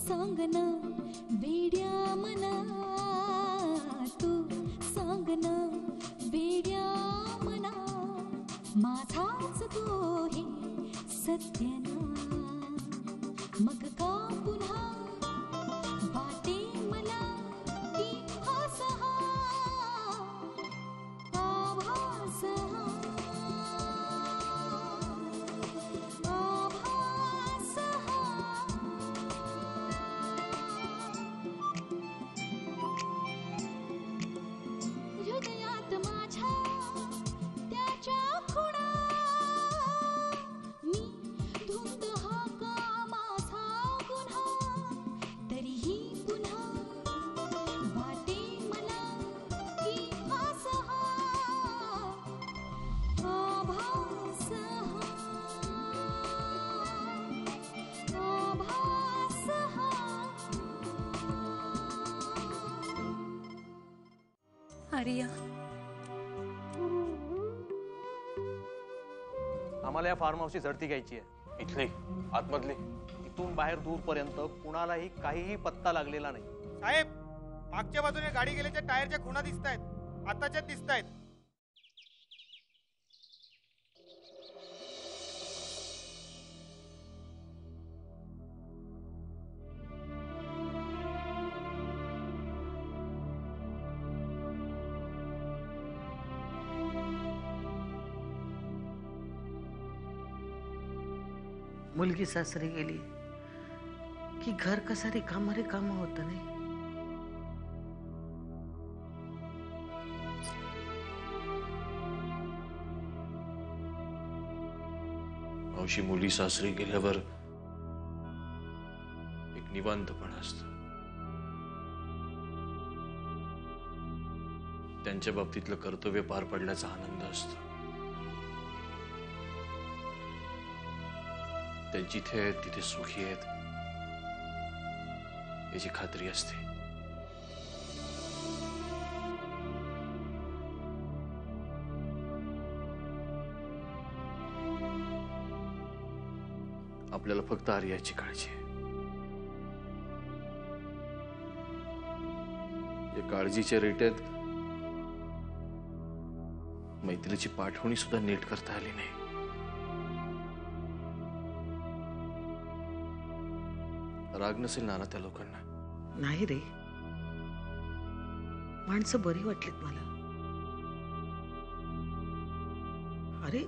सांग ना वेड्या मना, तू सांग ना वेड्या मना, माझाच तो हे सत्य ना, मग का पुन्हा वाटे मला की हास हा आभास हा आभास हा. हृदयात माझ्या त्याच्या खुणा, मी धुंद हा का माझा गुन्हा, तरीही पुन्हा वाटे मला की हास हा आभास हा आभास हा. आर्या, आम्हाला या फार्म हाऊसची झडती घ्यायची आहे. इथली आतमधली? इथून बाहेर दूरपर्यंत कुणालाही काहीही पत्ता लागलेला नाही. साहेब, मागच्या बाजूने गाडी गेल्याच्या टायरच्या खुणा दिसतायत, आताच्याच दिसतायत. मुलगी सासरी गेली की घर कसा रिकाम होत नाही. मावशी, मुली सासरी गेल्यावर एक निवांतपण असतं. त्यांच्या बाबतीतलं कर्तव्य पार पडल्याचा आनंद असतो. ते जिथे आहेत तिथे सुखी आहेत याची खात्री असते. आपल्याला फक्त आर्याची काळजी आहे. या काळजीच्या रेट्यात मैत्रीची पाठवणी सुद्धा नीट करता आली नाही. राग नसेल ना त्या लोकांना? नाही रे, माणसं बरी वाटलीत मला. अरे,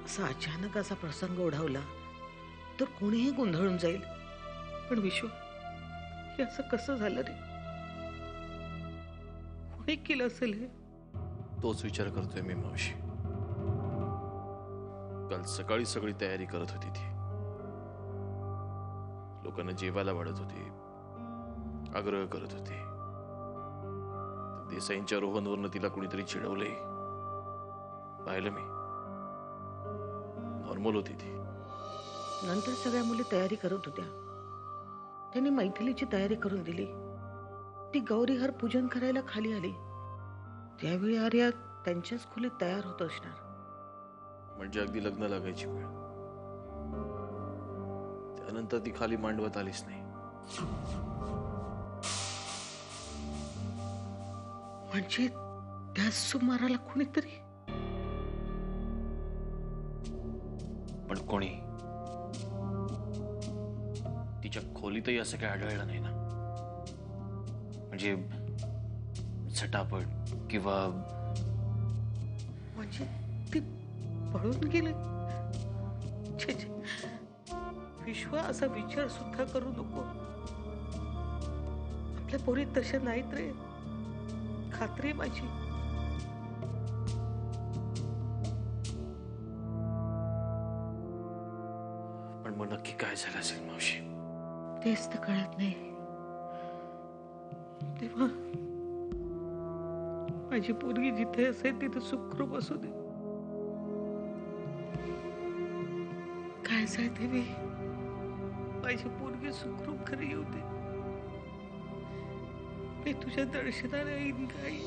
असा अचानक असा प्रसंग ओढावला तर कोणीही गोंधळून जाईल. पण विश्व, हे असं कसं झालं रे? कोणी केलं असेल हे? तोच विचार करतोय मी मावशी. काल सकाळी सगळी तयारी करत होती ती. लोकांना जेवायला वाढत होती, आग्रह करत होती. देसाईंच्या रोहनवरनं तिला कुणीतरी चिडवले. पाहिलं मी. नॉर्मल होती ती. नंतर सगळ्या मुली तयारी करत होत्या. त्यांनी मैथिलीची तयारी करून दिली. ती गौरीहर पूजन करायला खाली आली. त्यावेळी आर्या त्यांच्याच खोलीत तयार होत असणार. म्हणजे अगदी लग्न लागायची वेळ. त्यानंतर ती खाली मांडवत आलीच नाही. म्हणजे त्या सुमाराला कोणीतरी. पण कोणी? तिच्या खोलीतही असं काही आढळलं नाही ना. म्हणजे झटापट किंवा म्हणजे ती पळून गेली. विश्व असा विचार सुद्धा करू नको. आपल्या पोरी तशा नाहीत रे, खात्री माझी. पण मग नक्की काय झालं असेल मावशी? तेच तर कळत नाही. तेव्हा माझी पोरगी जिथे असेल तिथे सुखरूप असू दे. काय सांगते मी, माझी पोरगी सुखरूप घरी येऊ दे. मी तुझ्या दर्शनाला येईन काही.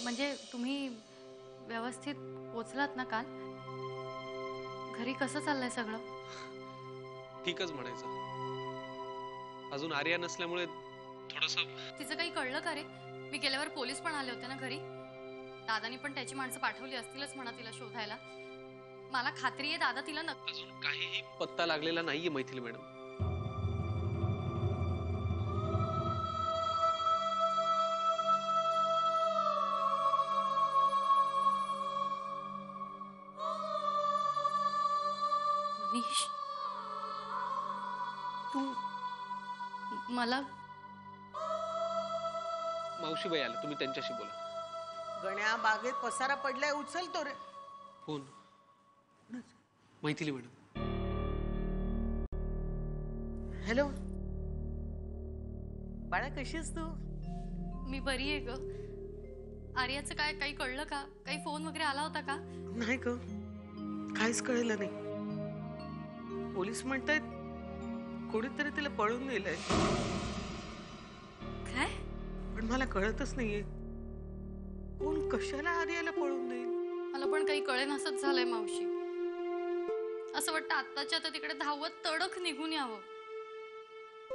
म्हणजे तुम्ही व्यवस्थित पोचलात ना काल? घरी कसं चाललंय सगळं? ठीकच म्हणायचं. अजून आर्या नसल्यामुळे थोडस. तिचं काही कळलं का रे? मी गेल्यावर पोलीस पण आले होते ना घरी. दादानी पण त्याची माणसं पाठवली असतीलच म्हणा तिला शोधायला. मला खात्री आहे दादा तिला अजून काहीही पत्ता लागलेला नाहीये मैथिली मॅडम. मनीष, तू मला मावशीबाई आले, तुम्ही त्यांच्याशी बोला. गण्या बागेत पसारा पडलाय, उचलतो रे फोन. मैथिली मॅडम. हॅलो बाळा, कशी आहेस तू? मी बरी आहे ग. आर्याचं काय काही कळलं का? काही फोन वगैरे आला होता का? नाही ग, काहीच कळलं नाही. पोलीस म्हणतायत कोणीतरी तिला पळून नेलंय, काय? पण मला कळतच नाहीये कोण कशाला आर्याला पळून नेईल. मला पण काही कळेनासच झालंय मावशी. असं वाटतं आत्ताच्या आता तिकडे धावत तडक निघून यावं.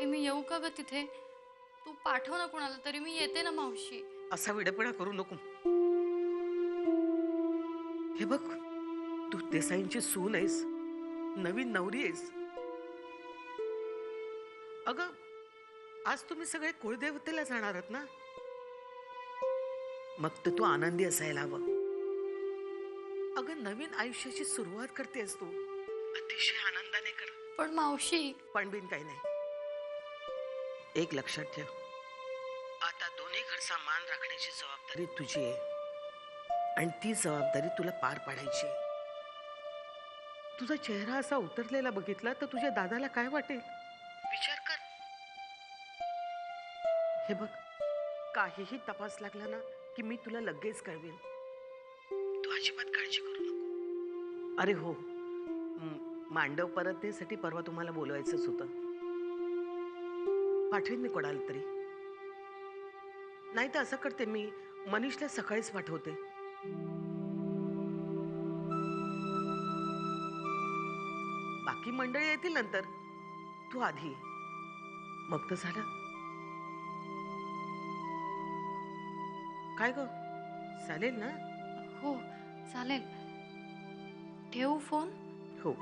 मी येऊ का ग तिथे? तू पाठव ना कोणाला तरी, मी येते ना मावशी. असा विडपणा करू नको. हे बघ, तू देसाईंची सून आहेस, नवीन नवरी आहेस. अगं आज तुम्ही सगळे कुळदेवतेला जाणार आहात ना, मग तर तू आनंदी असायला हवं. अगं नवीन आयुष्याची सुरुवात करतेस तू, अतिशय आनंदाने कर. पण मावशी. पण बिन काही नाही. एक लक्षात ठेव, आता दोन्ही घरचा मान राखण्याची जबाबदारी तुझी आहे आणि ती जबाबदारी तुला पार पाडायची आहे. तुझा चेहरा असा उतरलेला बघितला तर तुझ्या दादाला काय वाटेल विचार कर. हे बघ, काहीही तपास लागला ना की मी तुला लगेच कळवेन. तू अजिबात काळजी करू नको. अरे हो, मांडव परतण्यासाठी परवा तुम्हाला बोलवायचंच होतं. पाठवेन मी कोणाला तरी. नाही तर असं करते, मी मनीषला सकाळीच पाठवते. बाकी मंडळी येतील नंतर, तू आधी ये. मग तर झालं. काय ग, चालेल ना? हो चालेल. ठेवू फोन? हो,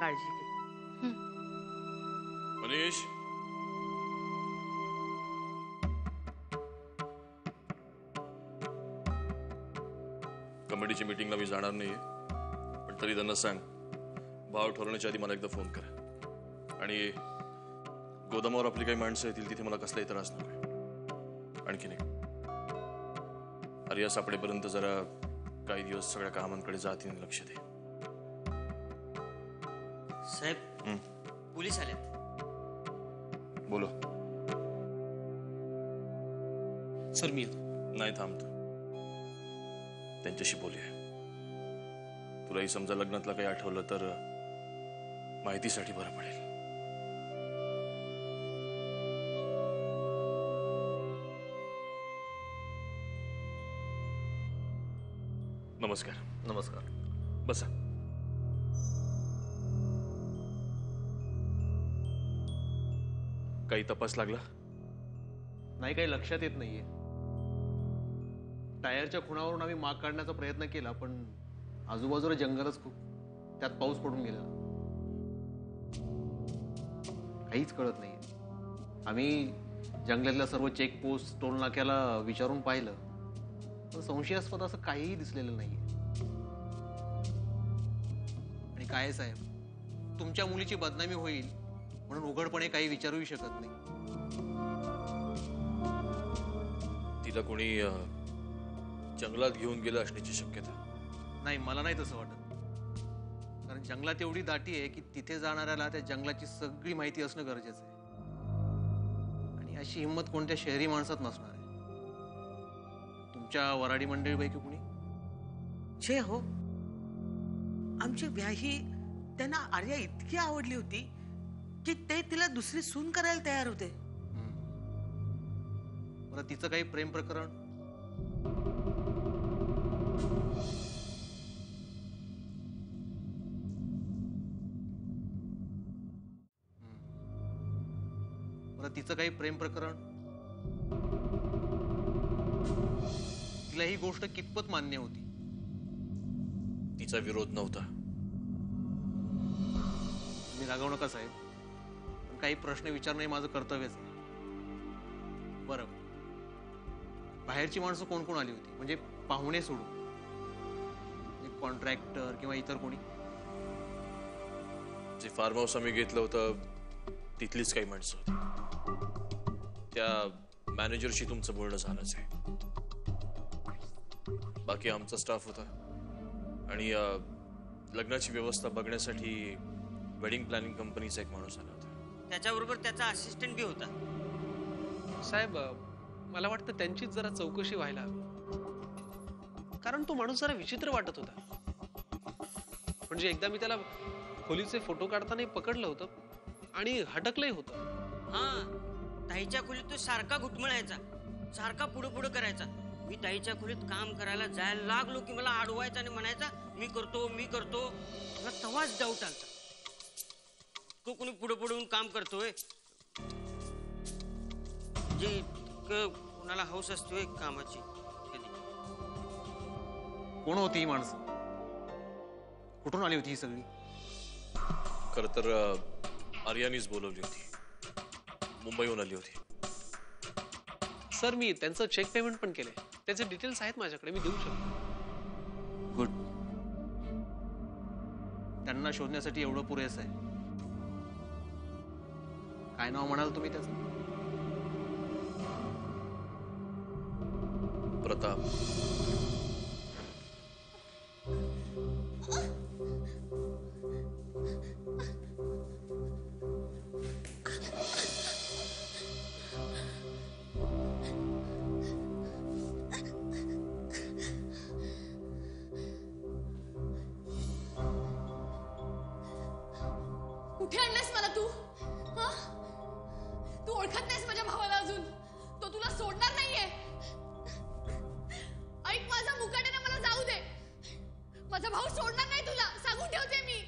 काळजी घे. मनीष, कमिटीच्या मीटिंगला मी जाणार नाहीये, पण तरी त्यांना सांग भाव ठरवण्याच्या आधी मला एकदा फोन करा. आणि गोदामावर आपली काही माणसं येतील तिथे मला कसलाही त्रास नको. आणखी नाही, आर्या सापडेपर्यंत जरा काही दिवस सगळ्या कामांकडे जातीने लक्ष दे. साहेब, पोलीस आलेत. बोलो. सर मी नाही, थांबतो. त्यांच्याशी बोलूया. तुलाही समजा लग्नातलं काही आठवलं तर माहितीसाठी बरं पडेल. नमस्कार. नमस्कार. बसा. काही तपास लागला? नाही, काही लक्षात येत नाहीये. टायरच्या खुणावरून आम्ही माग काढण्याचा प्रयत्न केला, पण आजूबाजूला जंगलच खूप, त्यात पाऊस पडून गेला. काहीच कळत नाहीये. आम्ही जंगलातल्या सर्व चेकपोस्ट, टोल नाक्याला विचारून पाहिलं, पण संशयास्पद असं काहीही दिसलेलं नाहीये. आणि काय साहेब, तुमच्या मुलीची बदनामी होईल म्हणून उघडपणे काही विचारूही शकत नाही. तिला कोणी जंगलात घेऊन गेलं असण्याची शक्यता? नाही, मला नाही तसं वाटत. कारण जंगलात एवढी दाटी आहे की तिथे जाणाऱ्याला त्या जंगलाची सगळी माहिती असणं गरजेचं आहे. आणि अशी हिंमत कोणत्या शहरी माणसात नसणार आहे. तुमच्या वराडी मंडळीपैकी कुणी? छे हो, आमची व्याही त्यांना आर्या इतकी आवडली होती की ते तिला दुसरी सून करायला तयार होते. बरं, तिचं काही प्रेम प्रकरण? बरं तिचं काही प्रेम प्रकरण, तिला ही गोष्ट कितपत मान्य होती? तिचा विरोध नव्हता. तुम्ही रागावू नका साहेब, पण काही प्रश्न विचारणं हे माझं कर्तव्यच आहे. बरं, बाहेरची माणसं कोण कोण आली होती? म्हणजे पाहुणे सोडून, कॉन्ट्रॅक्टर किंवा इतर कोणी? जे फार्म हाऊस आम्ही घेतलं होतं तिथलीच काही माणसं होती. त्या मॅनेजरशी तुमचं बोलणं झालंच आहे. बाकी आमचा स्टाफ होता आणि लग्नाची व्यवस्था बघण्यासाठी वेडिंग प्लॅनिंग कंपनीचा एक माणूस आला होता. त्याच्याबरोबर त्याचा असिस्टंट बी होता. साहेब, मला वाटतं त्यांचीच जरा चौकशी व्हायला हवी, कारण तो माणूस जरा विचित्र वाटत होता. म्हणजे एकदा मी त्याला खोलीचे फोटो काढताना पकडलं होतं आणि हटकलंही होतं. हा, ताईच्या खोलीत तो सारखा घुटमळायचा, सारखा पुढे पुढे करायचा. मी ताईच्या खोलीत काम करायला जायला लागलो की मला अडवायचा आणि म्हणायचा मी करतो मी करतो. मला तवाच डाऊट आलता, तो कोणी पुढे पुढे येऊन काम करतोय. म्हणजे कोणाला हौस असतोय कामाची. कधी कोण होती ही माणसं? कुठून आली होती ही सगळी? खरं तर आर्यानीच बोलवली होती. मुंबईहून आली होती. सर, मी त्यांचं चेक पेमेंट पण केलंय. त्याचे डिटेल्स आहेत माझ्याकडे, मी देऊ शकतो. गुड. त्यांना शोधण्यासाठी एवढं पुरेसं आहे. काय नाव म्हणाल तुम्ही त्याचं? प्रताप. कुठे आणलंस मला तू? हा? तू ओळखत नाहीस माझ्या भावाला अजून. तो तुला सोडणार नाहीये. ऐक, माझा मुकाट्याने मला जाऊ दे. माझा भाऊ सोडणार नाही तुला, सांगून ठेवते मी.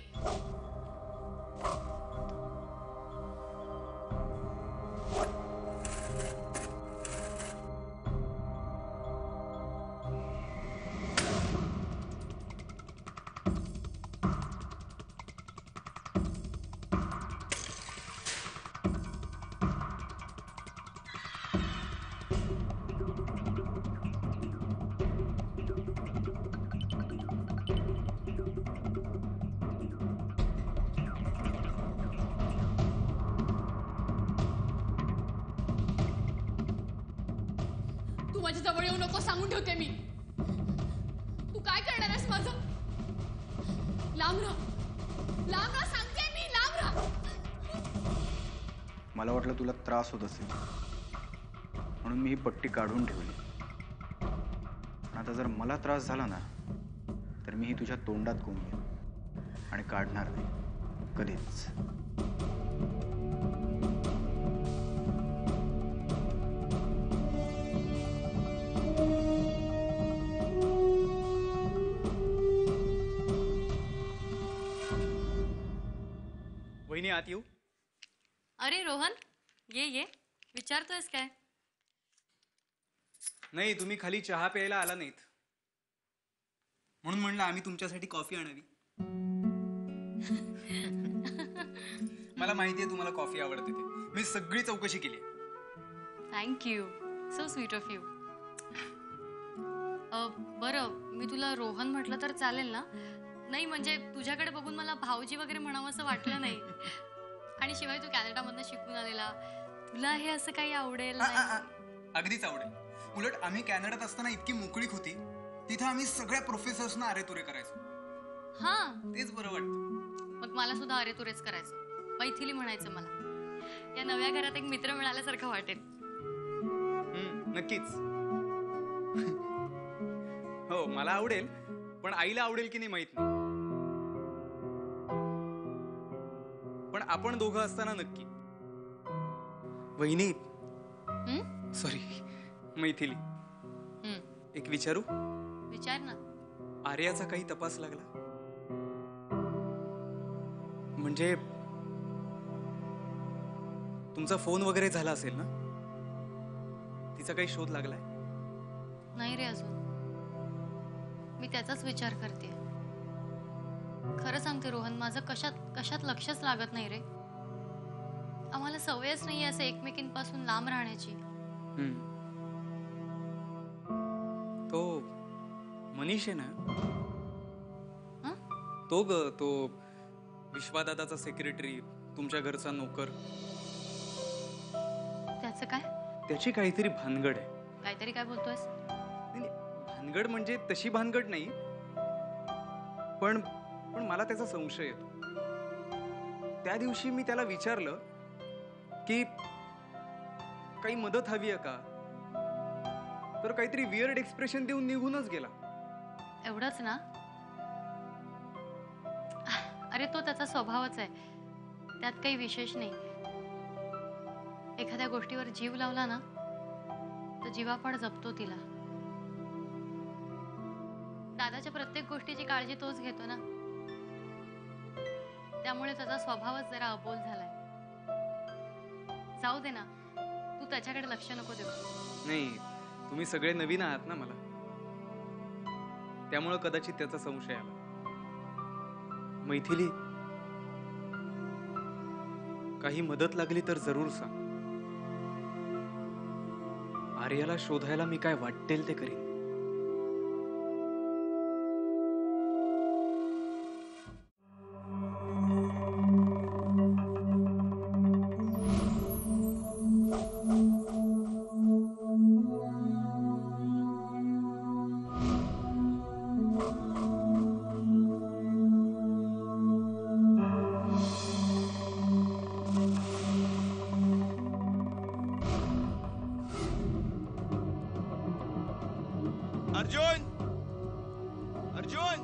तू माझ्या जवळ येऊ नको, सांगून ठेवते मी. तू काय करणार आहेस माझं? लांब राहा, लांब राहा सांगते मी, लांब राहा. मला वाटलं तुला त्रास होत असेल म्हणून मी ही पट्टी काढून ठेवली. पण आता जर मला त्रास झाला ना तर मी ही तुझ्या तोंडात कोंबेन आणि काढणार नाही कधीच. वहिनी, आत येऊ? अरे रोहन, ये. विचारतोयस काय? नाही, तुम्ही खाली चहा प्यायला आला नाहीत म्हणून म्हणलं आम्ही तुमच्यासाठी कॉफी आणावी. मला माहिती आहे तुम्हाला कॉफी आवडते ते. मी सगळी चौकशी केली. Thank you, so sweet of you. बरं, मी तुला रोहन म्हटलं तर चालेल ना? नाही म्हणजे तुझ्याकडे बघून मला भाऊजी वगैरे म्हणावं असं वाटलं नाही. आणि शिवाय तू कॅनडामधनं शिकून आलेला, तुला हे असं काही आवडेल? अगदीच आवडेल. उलट आम्ही कॅनडात असताना इतकी मोकळीक होती, तिथं आम्ही सगळ्या प्रोफेसर्सना अरे तुरे करायचो. हा, तेच बरं वाटतं. मग मला सुद्धा अरे तुरेच करायचं, मैथिली म्हणायचं मला. या नव्या घरात एक मित्र मिळाल्यासारखं वाटेल. नक्कीच. हो, मला आवडेल, पण आईला आवडेल की नाही माहित नाही. पण आपण दोघं असताना नक्की. वहिनी, सॉरी मैथिली, एक विचारू? विचार ना. आर्याचा काही तपास लागला? म्हणजे तुमचा फोन वगैरे झाला असेल ना? तिचा काही शोध लागलाय? नाही रे अजून. मी त्याचाच विचार करते. खरं सांगते रोहन, माझं कशात लक्षच लागत नाही रे. आम्हाला सवयच नाही असं एकमेकींपासून लांब राहण्याची. तो मनीष आहे ना, हं? तो विश्वादादाचा सेक्रेटरी, तुमच्या घरचा नोकर. त्याचं काय? त्याची काहीतरी भानगड आहे. काहीतरी काय बोलतोयस? नाही, भानगड म्हणजे तशी भानगड नाही, पण मला त्याचा संशय येतो. त्या दिवशी मी त्याला विचारलं की काही मदत हवी आहे का, तर काहीतरी वियर्ड एक्सप्रेशन देऊन निघूनच गेला. एवढंच ना? अरे तो त्याचा स्वभावच आहे, त्यात काही विशेष नाही. एखाद्या गोष्टीवर जीव लावला ना तर जीवापाड जपतो तिला. दादाच्या प्रत्येक गोष्टीची काळजी तोच घेतो ना, त्यामुळे त्याचा स्वभावच जरा अबोल झालाय. जाऊ दे ना, तू त्याच्याकडे लक्ष नको देऊ. नाही, तुम्ही सगळे नवीन आहात ना मला, त्यामुळे कदाचित त्याचा संशय आला. मैथिली, काही मदत लागली तर जरूर सांग. आर्याला शोधायला मी काय वाटेल ते करीन. अर्जुन, अर्जुन,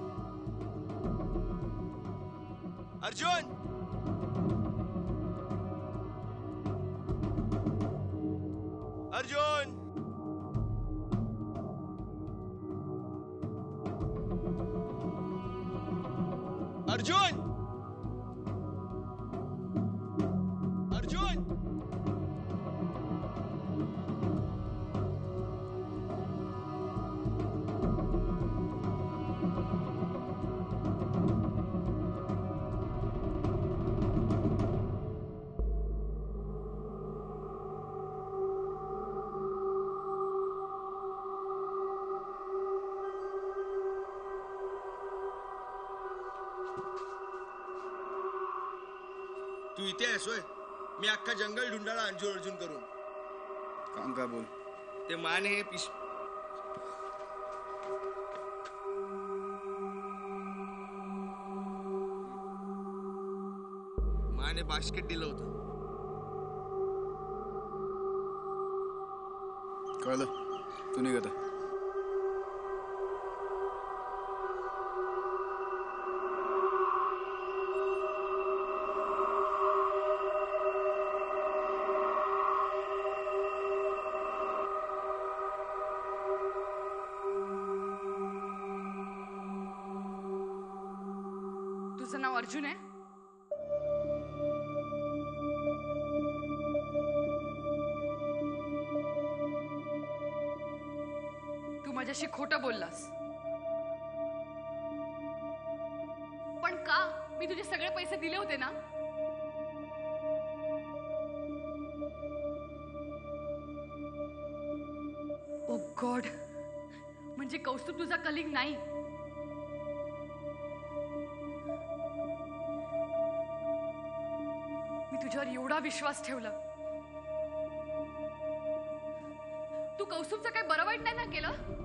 अर्जुन, अर्जुन, अर्जुन, अर्जुन. तू इथे आहेस होय? मी अख्खा जंगल ढुंडाळा अर्जुन अर्जुन करून. काम का बोल. ते मान हे पिश माने बास्केट दिलं होतं. कळलं, तू निघत आहे. तुझं नाव अर्जुन आहे? तू माझ्याशी खोटं बोललास. पण का? मी तुझे सगळे पैसे दिले होते ना. ओ गॉड, म्हणजे कौस्तुभ तुझा कलिग नाही. मी तुझ्यावर एवढा विश्वास ठेवला. तू कौस्तुभचं काय बरं वाईट नाही ना केलं?